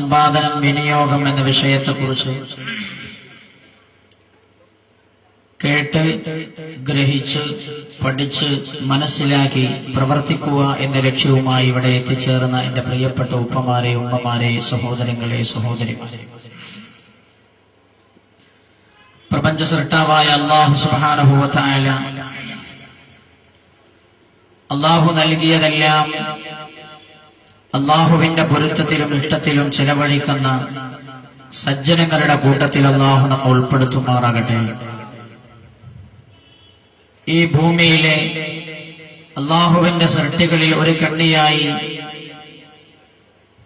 സമ്പാദനം, വിനിയോഗം എന്ന വിഷയത്തെക്കുറിച്ച് കേട്ട് ഗ്രഹിച്ച് പഠിച്ച് മനസ്സിലാക്കി പ്രവർത്തിക്കുക എന്ന ലക്ഷ്യവുമായി ഇവിടെ എത്തിച്ചേർന്ന എന്റെ പ്രിയപ്പെട്ട ഉപ്പമാരെ, ഉമ്മമാരെ, സഹോദരങ്ങളെ, സഹോദരിമാരെ, പ്രപഞ്ച സൃഷ്ടാവായ അല്ലാഹു സുബ്ഹാനഹു വ തആല അല്ലാഹു നൽകിയതെല്ലാം അല്ലാഹുവിന്റെ പൊരുത്തത്തിലും ഇഷ്ടത്തിലും ചെലവഴിക്കുന്ന സജ്ജനങ്ങളുടെ കൂട്ടത്തിൽ അല്ലാഹു നമ്മെ ഉൾപ്പെടുത്തുമാറാകട്ടെ. ഈ ഭൂമിയിലെ അല്ലാഹുവിന്റെ സൃഷ്ടികളിൽ ഒരു കണ്ണിയായി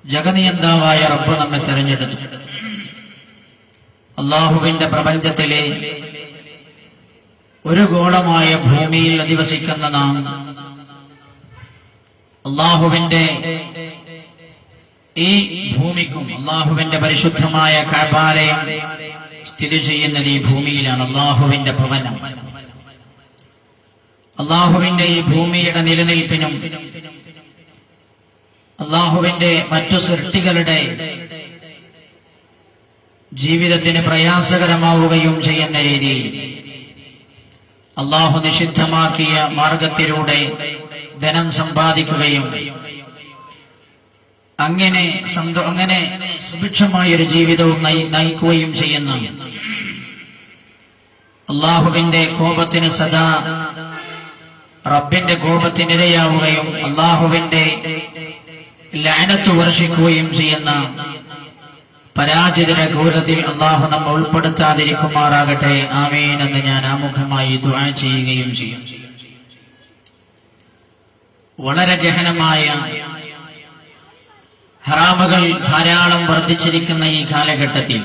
ജഗനിയന്താവായ റബ്ബ് നമ്മെ തെരഞ്ഞെടുത്തു. അല്ലാഹുവിന്റെ പ്രപഞ്ചത്തിലെ ഒരു ഗോളമായ ഭൂമിയിൽ അധിവസിക്കുന്ന നാം അല്ലാഹുവിന്റെ ഈ ഭൂമിക്കും അല്ലാഹുവിന്റെ പരിശുദ്ധമായ കഅബാലയം സ്ഥിതി ചെയ്യുന്നത് ഈ ഭൂമിയിലാണ്. അല്ലാഹുവിന്റെ ഭവനം. അല്ലാഹുവിന്റെ ഈ ഭൂമിയുടെ നിലനിൽപ്പിനും അല്ലാഹുവിന്റെ മറ്റു സൃഷ്ടികളുടെ ജീവിതത്തിന് പ്രയാസകരമാവുകയും ചെയ്യുന്ന രീതിയിൽ അല്ലാഹു നിഷിദ്ധമാക്കിയ മാർഗത്തിലൂടെ ധനം സമ്പാദിക്കുകയും അങ്ങനെ സുഭിക്ഷമായൊരു ജീവിതവും നയിക്കുകയും ചെയ്യുന്ന അല്ലാഹുവിന്റെ കോപത്തിന് സദാ റബ്ബിന്റെ കോപത്തിനിരയാവുകയും അല്ലാഹുവിന്റെ ലഅനത്ത് വർഷിക്കുകയും ചെയ്യുന്ന പരാജിതരുടെ കൂട്ടത്തിൽ അല്ലാഹു നമ്മെ ഉൾപ്പെടുത്താതിരിക്കുമാറാകട്ടെ. ആമീൻ എന്ന് ഞാൻ ആമുഖമായി ദുആ ചെയ്യുകയും ചെയ്യും. വളരെ ഗഹനമായ ഹറാമുകൾ ധാരാളം വർദ്ധിച്ചിരിക്കുന്ന ഈ കാലഘട്ടത്തിൽ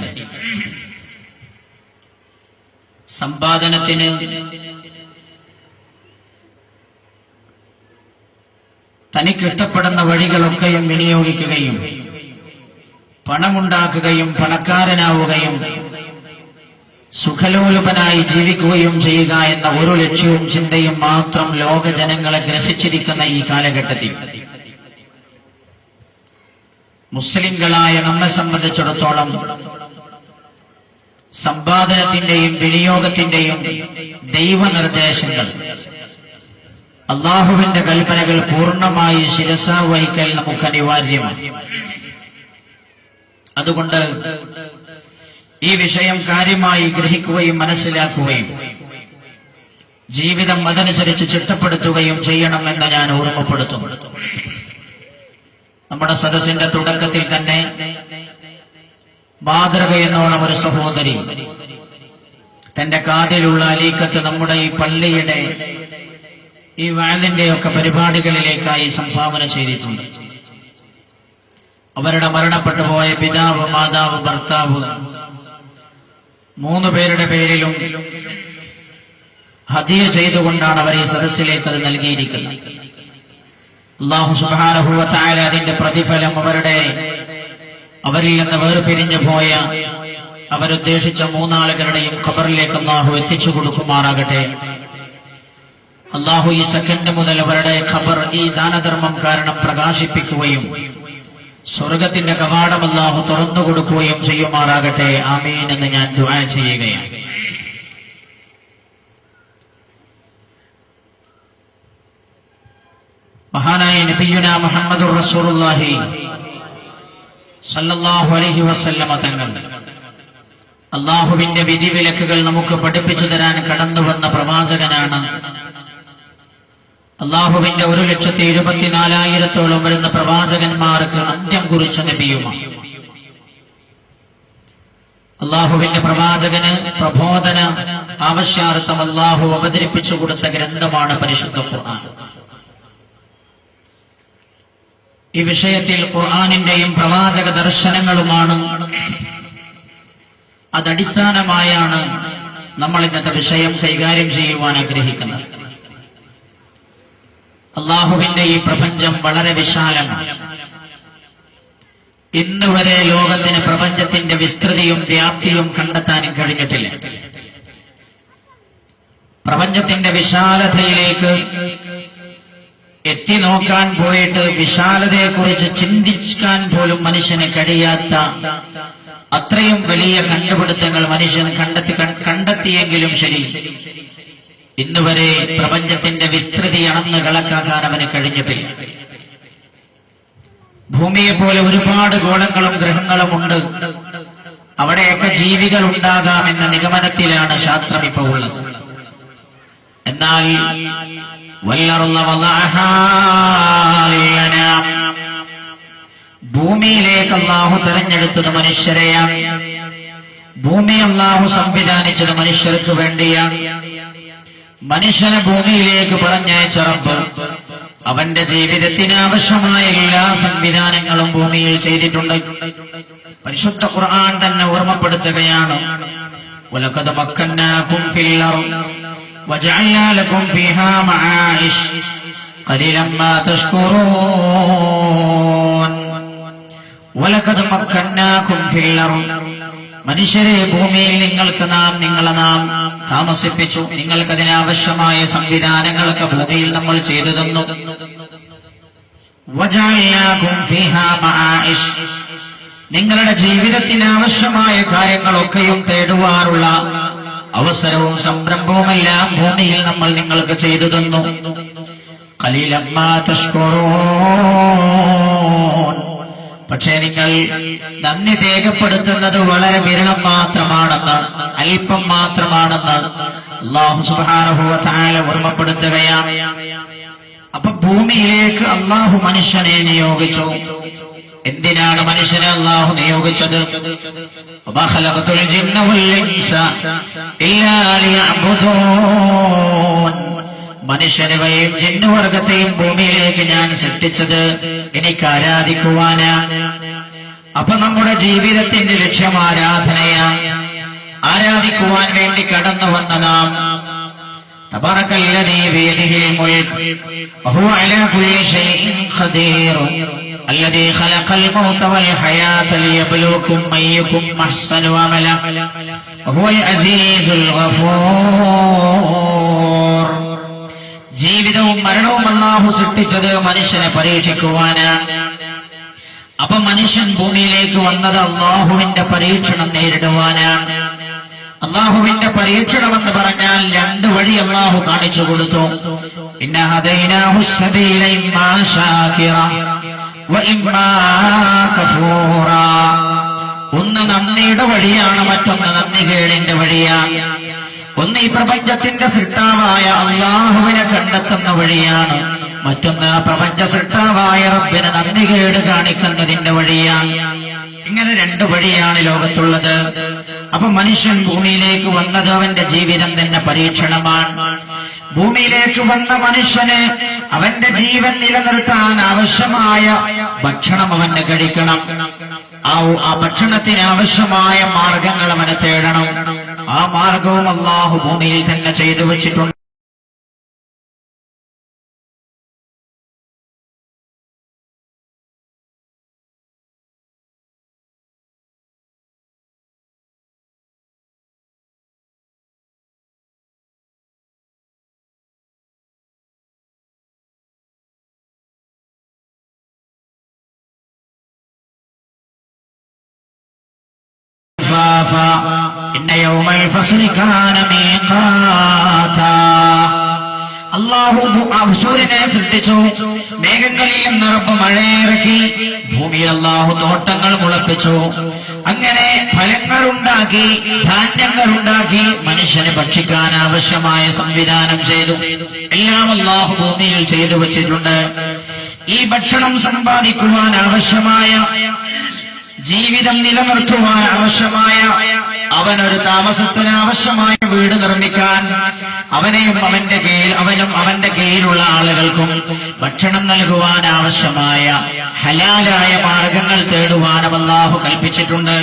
സമ്പാദനത്തിന് തനിക്കിഷ്ടപ്പെടുന്ന വഴികളൊക്കെയും വിനിയോഗിക്കുകയും പണമുണ്ടാക്കുകയും പണക്കാരനാവുകയും സുഖലോലുപനായി ജീവിക്കുകയും ചെയ്യുക എന്ന ഒരു ലക്ഷ്യവും ചിന്തയും മാത്രം ലോക ജനങ്ങളെ ഗ്രസിച്ചിരിക്കുന്ന ഈ കാലഘട്ടത്തിൽ മുസ്ലിംകളായ നമ്മെ സംബന്ധിച്ചിടത്തോളം സമ്പാദനത്തിന്റെയും വിനിയോഗത്തിന്റെയും ദൈവനിർദ്ദേശങ്ങൾ, അല്ലാഹുവിന്റെ കൽപ്പനകൾ പൂർണ്ണമായി ശിരസാ വഹിക്കൽ നമുക്ക് അനിവാര്യമാണ്. അതുകൊണ്ട് ഈ വിഷയം കാര്യമായി ഗ്രഹിക്കുകയും മനസ്സിലാക്കുകയും ജീവിതം അതനുസരിച്ച് ചിട്ടപ്പെടുത്തുകയും ചെയ്യണമെന്ന് ഞാൻ ഓർമ്മപ്പെടുത്തുന്നു. നമ്മുടെ സദസ്സിന്റെ തുടക്കത്തിൽ തന്നെ മാതൃകയെന്നോണം ഒരു സഹോദരി തന്റെ കാതിലുള്ള അലീക്കത്ത് നമ്മുടെ ഈ പള്ളിയുടെ ഈ വാലിന്റെയൊക്കെ പരിപാടികളിലേക്കായി സംഭാവന ചെയ്തിട്ടുണ്ട്. അവരുടെ മരണപ്പെട്ടുപോയ പിതാവ്, മാതാവ്, ഭർത്താവ് 3 പേരുടെ പേരിലും ഹദിയ ചെയ്തുകൊണ്ടാണ് അവർ ഈ സദസ്സിലേക്ക് അത് നൽകിയിരിക്കുന്നത്. അല്ലാഹു സുബ്ഹാനഹു വ തആല അതിന്റെ പ്രതിഫലം അവരിൽ നിന്ന് വേർപിരിഞ്ഞു പോയ അവരുദ്ദേശിച്ച 3 ആളുകളുടെയും ഖബറിലേക്ക് അല്ലാഹു എത്തിച്ചു കൊടുക്കുമാറാകട്ടെ. അല്ലാഹു ഈ സെക്കൻഡ് മുതൽ അവരുടെ ഖബർ ഈ ദാനധർമ്മം കാരണം പ്രകാശിപ്പിക്കുകയും സ്വർഗത്തിന്റെ കവാടം അല്ലാഹു തുറന്നു കൊടുക്കുകയും ചെയ്യുമാറാകട്ടെ. ആമീൻ എന്ന് ഞാൻ ദുആ ചെയ്യുകയാണ്. മഹാനായ നബിയുനാ മുഹമ്മദുർ റസൂലുള്ളാഹി സല്ലല്ലാഹു അലൈഹി വസല്ലമ തങ്ങൾ അല്ലാഹുവിന്റെ വിധിവിലക്കുകൾ നമുക്ക് പഠിപ്പിച്ചു തരാൻ കടന്നുവന്ന പ്രവാചകനാണ്. അല്ലാഹുവിന്റെ 1,24,000-ഓളം വരുന്ന പ്രവാചകന്മാർക്ക് അന്ത്യം കുറിച്ച നബിയുമാണ്. അല്ലാഹുവിന്റെ പ്രവാചകന് പ്രബോധന ആവശ്യാർത്ഥം അല്ലാഹു അവതരിപ്പിച്ചു കൊടുത്ത ഗ്രന്ഥമാണ് പരിശുദ്ധ ഖുർആൻ. ഈ വിഷയത്തിൽ ഖുർആനിന്റെയും പ്രവാചക ദർശനങ്ങളുമാണ് അതടിസ്ഥാനമായാണ് നമ്മൾ ഇന്നത്തെ വിഷയം കൈകാര്യം ചെയ്യുവാൻ ആഗ്രഹിക്കുന്നത്. അല്ലാഹുവിന്റെ ഈ പ്രപഞ്ചം വളരെ വിശാലമാണ്. ഇന്ന് വരെ ലോകത്തിന് പ്രപഞ്ചത്തിന്റെ വിസ്തൃതിയും വ്യാപ്തിയും കണ്ടെത്താനും കഴിഞ്ഞിട്ടില്ല. പ്രപഞ്ചത്തിന്റെ വിശാലതയിലേക്ക് എത്തി നോക്കാൻ പോയിട്ട് വിശാലതയെക്കുറിച്ച് ചിന്തിക്കാൻ പോലും മനുഷ്യന് കഴിയാത്ത അത്രയും വലിയ കണ്ടുപിടുത്തങ്ങൾ മനുഷ്യൻ കണ്ടെത്തിയെങ്കിലും ശരി, ഇന്നുവരെ പ്രപഞ്ചത്തിന്റെ വിസ്തൃതി അളന്ന് കണക്കാക്കാൻ അവന് കഴിഞ്ഞിട്ടില്ല. ഭൂമിയെപ്പോലെ ഒരുപാട് ഗോളങ്ങളും ഗ്രഹങ്ങളും ഉണ്ട്. അവിടെയൊക്കെ ജീവികൾ ഉണ്ടാകാമെന്ന നിഗമനത്തിലാണ് ശാസ്ത്രം ഇപ്പോൾ ഉള്ളത്. എന്നാൽ ഭൂമിയിലേക്ക് അല്ലാഹു തെരഞ്ഞെടുത്തത് മനുഷ്യരെയാണ്. ഭൂമി അല്ലാഹു സംവിധാനിച്ചത് മനുഷ്യർക്ക് വേണ്ടിയാണ്. മനുഷ്യനെ ഭൂമിയിലേക്ക് പറഞ്ഞയച്ച റബ്ബ് അവന്റെ ജീവിതത്തിന് ആവശ്യമായ എല്ലാ സംവിധാനങ്ങളും ഭൂമിയിൽ ചെയ്തിട്ടുണ്ട്. പരിശുദ്ധ ഖുർആൻ തന്നെ ഓർമ്മപ്പെടുത്തുകയാണ്, വലഖദ് മക്കന്നാകും ഫിൽ അർദ് വജഅൽനാ ലകും ഫീഹാ മആയിഷ് ഖലീലൻ മാ തശ്കുറൂൻ. വലഖദ് മക്കന്നാകും ഫിൽ അർദ്, മനുഷ്യരെ ഭൂമിയിൽ നിങ്ങളെ നാം താമസിപ്പിച്ചു. നിങ്ങൾക്കതിനാവശ്യമായ സംവിധാനങ്ങളൊക്കെ ഭൂമിയിൽ നമ്മൾ ചെയ്തു തന്നു. വജഅൽനാകും ഫീഹാ മആയിഷ്, നിങ്ങളുടെ ജീവിതത്തിന് ആവശ്യമായ കാര്യങ്ങളൊക്കെയും തേടുവാനുള്ള അവസരവും സംരംഭവുമെല്ലാം ഭൂമിയിൽ നമ്മൾ നിങ്ങൾക്ക് ചെയ്തു തന്നു. ഖലീലൻ മാ തശ്കുറൂൻ, പക്ഷേ നിങ്ങൾ നന്ദി രേഖപ്പെടുത്തുന്നത് വളരെ വിരളം മാത്രമാണെന്ന്, അല്പം മാത്രമാണെന്ന് അല്ലാഹു സുബ്ഹാനഹു വ തആല ഓർമ്മപ്പെടുത്തുകയാണ്. അപ്പൊ ഭൂമിയിലേക്ക് അല്ലാഹു മനുഷ്യനെ നിയോഗിച്ചു. എന്തിനാണ് മനുഷ്യനെ അല്ലാഹു നിയോഗിച്ചത്? വമാ ഖലഖതുൽ ജിന്ന വൽ ഇൻസ ഇല്ലാ ലിയഅ്ബുദൂൻ, മനുഷ്യനെയും ജിന്നുവർഗത്തെയും ഭൂമിയിലേക്ക് ഞാൻ സൃഷ്ടിച്ചത് എനിക്ക് ആരാധിക്കുവാനാണ്. അപ്പൊ നമ്മുടെ ജീവിതത്തിന്റെ ലക്ഷ്യം ആരാധനയാണ്. ആരാധിക്കുവാൻ വേണ്ടി കടന്നു വന്ന നാം തബാറകല്ലദീ ബിയദിഹിൽ മുൽക് വഹുവ അലാ കുല്ലി ഷൈഇൻ ഖദീർ അല്ലദീ ഖലഖൽ മൗത വൽ ഹയാത ലിയബ്ലുവകും അയ്യുകും അഹ്സനു അമല വഹുവൽ അസീസുൽ ഗഫൂർ. ജീവിതവും മരണവും അല്ലാഹു സൃഷ്ടിച്ചത് മനുഷ്യനെ പരീക്ഷിക്കുവാനാണ്. അപ്പൊ മനുഷ്യൻ ഭൂമിയിലേക്ക് വന്നത് അല്ലാഹുവിന്റെ പരീക്ഷണം നേരിടുവാനാണ്. അല്ലാഹുവിന്റെ പരീക്ഷണമെന്ന് പറഞ്ഞാൽ രണ്ട് വഴി അല്ലാഹു കാണിച്ചു കൊടുത്തു. ഇന്ന ഹദൈനാഹു സബീല ഇമ്മാ ശാകിറ വ ഇമ്മാ കഫൂറ. ഒന്ന് നന്ദിയുടെ വഴിയാണ്, മറ്റൊന്ന് നന്ദികേടിന്റെ വഴിയാണ്. ഒന്ന് ഈ പ്രപഞ്ചത്തിന്റെ സൃഷ്ടാവായ അല്ലാഹുവിനെ കണ്ടെത്തുന്ന വഴിയാണ്, മറ്റൊന്ന് പ്രപഞ്ച സൃഷ്ടാവായ റബ്ബിനെ നന്ദികേട് കാണിക്കുന്നതിന്റെ വഴിയാണ്. ഇങ്ങനെ രണ്ട് വഴിയാണ് ലോകത്തുള്ളത്. അപ്പൊ മനുഷ്യൻ ഭൂമിയിലേക്ക് വന്നത് അവന്റെ ജീവിതം തന്നെ പരീക്ഷണമാണ്. ഭൂമിയിലേക്ക് വന്ന മനുഷ്യന് അവന്റെ ജീവൻ നിലനിർത്താൻ ആവശ്യമായ ഭക്ഷണം അവന് കഴിക്കണം. ആ ഭക്ഷണത്തിന് ആവശ്യമായ മാർഗങ്ങൾ അവന് തേടണം. ആ മാർഗവും അല്ലാഹു ഭൂമിയിൽ തന്നെ ചെയ്തു വച്ചിട്ടുണ്ട്. إن يوم الفصل كان ميقاتا. അല്ലാഹു സൂര്യനെ സൃഷ്ടിച്ചു, മേഘങ്ങളിൽ നിന്ന് റബ്ബ് മഴയിറക്കി, ഭൂമിയിൽ അല്ലാഹു തോട്ടങ്ങൾ മുളപ്പിച്ചു. അങ്ങനെ ഫലങ്ങളുണ്ടാക്കി, ധാന്യങ്ങളുണ്ടാക്കി, മനുഷ്യന് ഭക്ഷിക്കാൻ ആവശ്യമായ സംവിധാനം ചെയ്തു. എല്ലാം അല്ലാഹു ഭൂമിയിൽ ചെയ്തു വച്ചിട്ടുണ്ട്. ഈ ഭക്ഷണം സമ്പാദിക്കുവാൻ ആവശ്യമായ, ജീവിതം നിലനിർത്തുവാൻ ആവശ്യമായ, അവനൊരു താമസത്തിന് ആവശ്യമായ വീട് നിർമ്മിക്കാൻ അവനെയും അവന്റെ കീഴിലുള്ള ആളുകൾക്കും ഭക്ഷണം നൽകുവാൻ ആവശ്യമായ ഹലാലായ മാർഗങ്ങൾ തേടുവാനും അല്ലാഹു കൽപ്പിച്ചിട്ടുണ്ട്.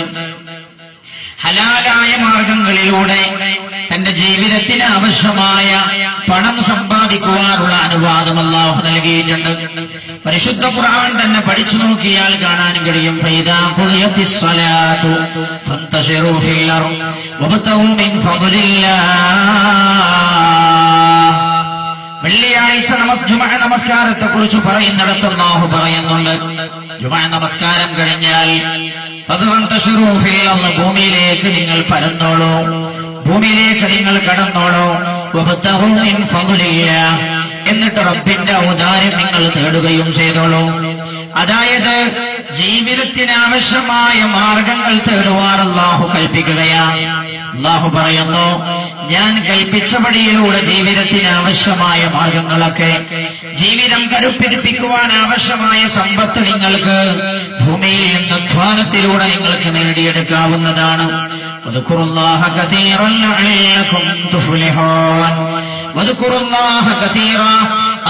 ഹലാലായ മാർഗങ്ങളിലൂടെ തന്റെ ജീവിതത്തിന് ആവശ്യമായ പണം സമ്പാദിക്കുവാനുള്ള അനുവാദം അല്ലാഹു നൽകിയിട്ടുണ്ട്. പരിശുദ്ധ ഖുർആൻ തന്നെ പഠിച്ചു നോക്കിയാൽ കാണാൻ കഴിയും. ഫൈദാ ഖുദിയത്തിസ് സ്വലാത്തു ഫന്തശിറൂ ഫിൽ അർദ് വബ്തഗൂ മിൻ ഫദ്ലില്ലാഹ്. വെള്ളിയാഴ്ച ജുമുഅ നമസ്കാരത്തെ കുറിച്ച് പറയുന്നിടത്ത് അല്ലാഹു പറയുന്നുണ്ട്, ജുമുഅ നമസ്കാരം കഴിഞ്ഞാൽ ഫദ്വന്തശിറൂ ഫിൽ അർള്, ഭൂമിയിലേക്ക് നിങ്ങൾ പരന്നോളൂ, ഭൂമിയിലേക്ക് നിങ്ങൾ കടന്നോളൂ. വബ്തഗൂ മിൻ ഫദ്ലില്ലാഹ്, എന്നിട്ട് റബ്ബിന്റെ ഔദാര്യം നിങ്ങൾ തേടുകയും ചെയ്തോളൂ. അതായത് ജീവിതത്തിന് ആവശ്യമായ മാർഗങ്ങൾ തേടുവാൻ അല്ലാഹു കൽപ്പിക്കുകയാണ്. അല്ലാഹു പറയുന്നു, ഞാൻ കൽപ്പിച്ച വഴിയിലൂടെ ജീവിതത്തിന് ആവശ്യമായ മാർഗങ്ങളൊക്കെ, ജീവിതം കരുപ്പിടിപ്പിക്കുവാൻ ആവശ്യമായ സമ്പത്ത് നിങ്ങൾക്ക് ഭൂമിയിൽ നിന്ന് അധ്വാനത്തിലൂടെ നിങ്ങൾക്ക് നേടിയെടുക്കാവുന്നതാണ്. വദ്കുറുല്ലാഹ കതീറൻ ലഅല്ലകും തുഫ്ലിഹൂൻ. വദ്കുറുല്ലാഹ കതീറ,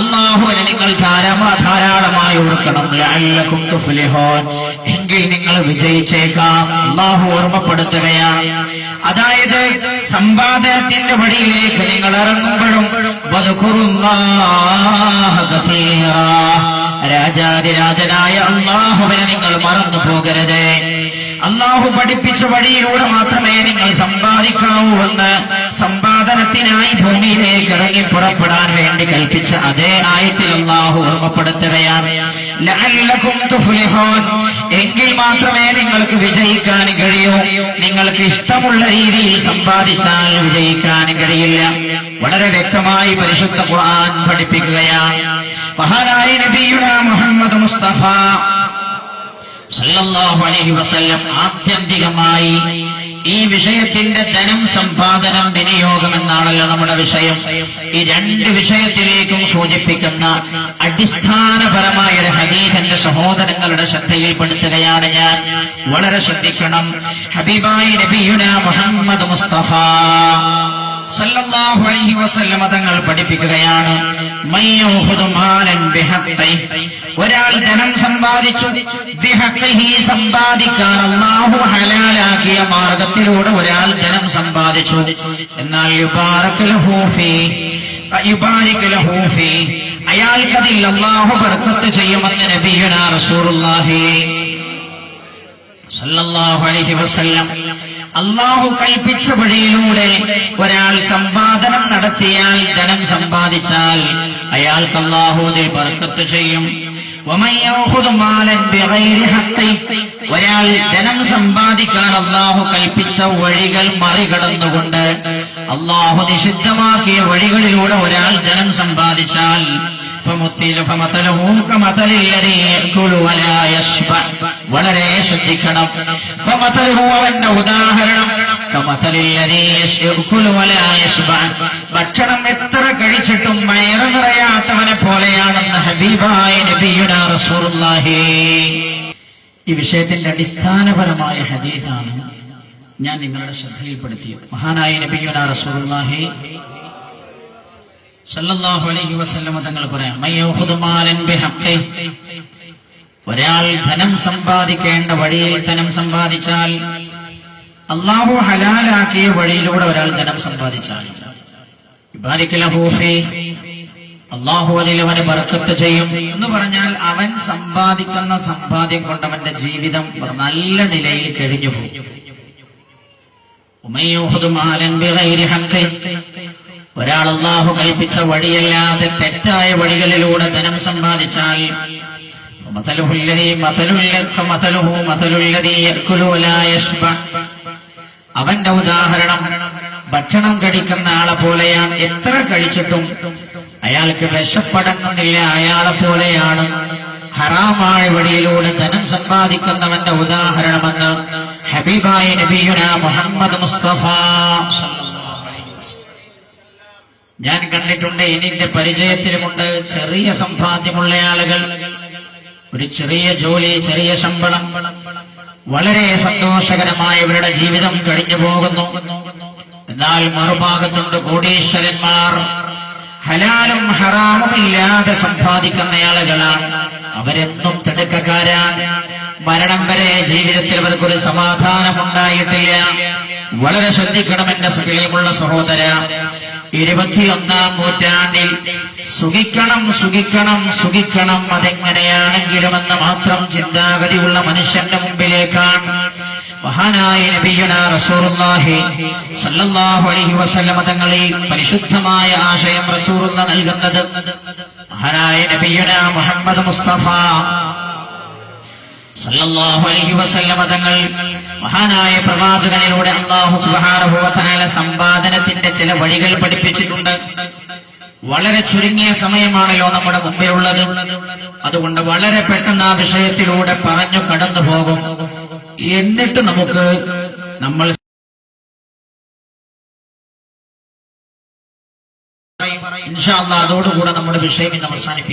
അല്ലാഹുവിനെ നിങ്ങൾ ധാരാളമായി ഓർക്കണം. ലഅല്ലകും തുഫ്ലിഹൂൻ, എങ്കിൽ നിങ്ങൾ വിജയിച്ചേക്കാം. അല്ലാഹു ഓർമ്മപ്പെടുത്തുകയാണ്. അതായത് സമ്പാദനത്തിന്റെ വഴിയിലേക്ക് നിങ്ങൾ ഇറങ്ങുമ്പോഴും വദ്കുറുല്ലാഹ കതീറ, രാജാതിരാജനായ അല്ലാഹുവിനെ നിങ്ങൾ മറന്നു പോകരുത്. അല്ലാഹു പഠിപ്പിച്ച വഴിയിലൂടെ മാത്രമേ നിങ്ങൾ സമ്പാദിക്കാവൂ എന്ന് സമ്പാദനത്തിനായി ഭൂമിയിലേക്ക് ഇറങ്ങി പുറപ്പെടാൻ വേണ്ടി കൽപ്പിച്ച അതേ ആയത്തിൽ അല്ലാഹു ഓർമ്മപ്പെടുത്തുകയാണ്. ലഅല്ലകും തുഫ്ലിഹൂൻ, എങ്കിൽ മാത്രമേ നിങ്ങൾക്ക് വിജയിക്കാൻ കഴിയൂ. നിങ്ങൾക്ക് ഇഷ്ടമുള്ള രീതിയിൽ സമ്പാദിച്ചാൽ വിജയിക്കാൻ കഴിയില്ല. വളരെ വ്യക്തമായി പരിശുദ്ധ ഖുർആൻ പഠിപ്പിക്കുകയാണ്. മഹാനായ നബിയുനാ മുഹമ്മദ് മുസ്തഫ സല്ലല്ലാഹു അലൈഹി വസല്ലം ആത്യന്തികമായി ഈ വിഷയത്തിന്റെ ധനം, സമ്പാദനം, വിനിയോഗം എന്നാണല്ലോ നമ്മുടെ വിഷയം. ഈ രണ്ട് വിഷയത്തിലേക്കും സൂചിപ്പിക്കുന്ന അടിസ്ഥാനപരമായ ഒരു ഹദീസ് എന്റെ സഹോദരങ്ങളുടെ ശ്രദ്ധയിൽപ്പെടുത്തുകയാണ് ഞാൻ. വളരെ ശ്രദ്ധിക്കണം. ഹബീബായ നബിയുനാ മുഹമ്മദ് മുസ്തഫ സല്ലല്ലാഹു അലൈഹി വസല്ലം തങ്ങൾ പഠിപ്പിക്കുകയാണ്, മയ്യഖുദു മാലൻ ബിഹഖ്ഖി, ഒരാൾ ധനം സമ്പാദിച്ചു, ബിഹഖ്ഖിഹി, സമ്പാദിക്കാൻ അല്ലാഹു ഹലാലാക്കിയ മാർഗത്തിലൂടെ ഒരാൾ ധനം സമ്പാദിച്ചു. എന്നാൽ യുബാറക് ലഹു ഫീ, അയാൾക്കതിൽ അല്ലാഹു ബർക്കത്ത് ചെയ്യുമെന്ന് നബിയുനാ റസൂലുള്ളാഹി സല്ലല്ലാഹു അലൈഹി വസല്ലം അല്ലാഹു കൽപ്പിച്ച വഴിയിലൂടെ ഒരാൾ സമ്പാദനം നടത്തിയാൽ, ധനം സമ്പാദിച്ചാൽ അയാൾക്ക് അല്ലാഹു അതിൽ ബർക്കത്ത് ചെയ്യും. വമൻ യഖുദു മാലൻ ബിഗൈരി ഹഖ്ഖി, ഒരാൾ ധനം സമ്പാദിക്കാൻ അല്ലാഹു കൽപ്പിച്ച വഴികൾ മറികടന്നുകൊണ്ട് അല്ലാഹു നിഷിദ്ധമാക്കിയ വഴികളിലൂടെ ഒരാൾ ധനം സമ്പാദിച്ചാൽ ഫമതലുഹു കമതലിൽ ലദീ യഅകുലു വലാ യശ്ബഅ, വളരെ ശ്രദ്ധിക്കണം. ഫമതലുഹു, അവന്റെ ഉദാഹരണം, കമതലിൽ ലദീ യഅകുലു വലാ യശ്ബഅ, ഭക്ഷണം എത്ര കഴിച്ചിട്ടും വയറ് നിറയാത്തവനെ പോലെയാണെന്ന് ഹബീബായ നബിയുനാ റസൂലുള്ളാഹി. ഈ വിഷയത്തിന്റെ അടിസ്ഥാനപരമായ ഹദീസാണ് ഞാൻ നിങ്ങളുടെ ശ്രദ്ധയിൽപ്പെടുത്തിയത്. മഹാനായ നബിയുനാ റസൂലുള്ളാഹി സല്ലല്ലാഹു അലൈഹി വസല്ലം തങ്ങൾ പറയാം, മയ്യഖുദു മാലൻ ബിഹഖ്ഖി, ഒരാൾ ധനം സമ്പാദിക്കേണ്ട വഴിയിൽ ധനം സമ്പാദിച്ചാൽ, അല്ലാഹു ഹലാലാക്കിയ വഴിയിലൂടെ ഒരാൾ ധനം സമ്പാദിച്ചാൽ, യുബാരിക് ലഹു ഫീ, അല്ലാഹു അതിൽ അവന് ബർക്കത്ത് ചെയ്യും എന്ന് പറഞ്ഞാൽ അവൻ സമ്പാദിക്കുന്ന സമ്പാദ്യം കൊണ്ട് അവന്റെ ജീവിതം നല്ല നിലയിൽ കഴിഞ്ഞു പോകും. ഉമയ്യഖുദു മാലൻ ബിഗൈരി ഹഖ്ഖി, ഒരാൾ അല്ലാഹു കൽപ്പിച്ച വഴിയല്ലാതെ തെറ്റായ വഴികളിലൂടെ ധനം സമ്പാദിച്ചാൽ, അവന്റെ ഉദാഹരണം ഭക്ഷണം കഴിക്കുന്ന ആളെ പോലെയാണ്. എത്ര കഴിച്ചിട്ടും അയാൾക്ക് വിശപ്പടങ്ങുന്നില്ല, അയാളെ പോലെയാണ് ഹറാമായ വഴിയിലൂടെ ധനം സമ്പാദിക്കുന്നവന്റെ ഉദാഹരണമെന്ന് ഹബീബായ നബിയുനാ മുഹമ്മദ് മുസ്തഫ. ഞാൻ കണ്ടിട്ടുണ്ട്, ഇതിന്റെ പരിചയത്തിലുമുണ്ട്, ചെറിയ സമ്പാദ്യമുള്ള ആളുകൾ, ഒരു ചെറിയ ജോലി, ചെറിയ ശമ്പളം, വളരെ സന്തോഷകരമായ ഇവരുടെ ജീവിതം കഴിഞ്ഞു പോകുന്നു. എന്നാൽ മറുഭാഗത്തുണ്ട് കോടീശ്വരന്മാർ, ഹലാലും ഹറാമും ഇല്ലാതെ സമ്പാദിക്കുന്ന ആളുകളാണ്. അവരെന്നും തിടുക്കക്കാരാണ്. മരണം വരെ ജീവിതത്തിൽ അവർക്കൊരു സമാധാനമുണ്ടായിട്ടില്ല. വളരെ ശ്രദ്ധിക്കണം എന്റെ പ്രിയമുള്ള സഹോദര. 21ാം നൂറ്റാണ്ടിൽ സുഖിക്കണം സുഖിക്കണം സുഖിക്കണം, അതെങ്ങനെയാണെങ്കിലുമെന്ന് മാത്രം ചിന്താഗതിയുള്ള മനുഷ്യന്റെ മുമ്പിലേക്കാണ് മഹാനായ നബിയുനാ റസൂലുള്ളാഹി സ്വല്ലല്ലാഹു അലൈഹി വസല്ലമ തങ്ങളിൽ പരിശുദ്ധമായ ആശയം റസൂലുള്ളാഹി നൽകുന്നത് മഹാനായ നബിയുനാ മുഹമ്മദ് മുസ്തഫ സല്ലല്ലാഹു അലൈഹി വസല്ലമ തങ്ങൾ മഹാനായ പ്രവാചകനിലൂടെ അല്ലാഹു സുബ്ഹാനഹു വ തആല സമ്പാദനത്തിന്റെ ചില വഴികൾ പഠിപ്പിച്ചിട്ടുണ്ട്. വളരെ ചുരുങ്ങിയ സമയമാണല്ലോ നമ്മുടെ മുമ്പിലുള്ളത്. അതുകൊണ്ട് വളരെ പെട്ടെന്ന് ആ വിഷയത്തിലൂടെ പറഞ്ഞു കടന്നു പോകും. എന്നിട്ട് നമുക്ക് നമ്മൾ ഇൻഷാ അല്ലാഹ് അതോടുകൂടെ നമ്മുടെ വിഷയം ഇന്ന് അവസാനിപ്പിക്കും.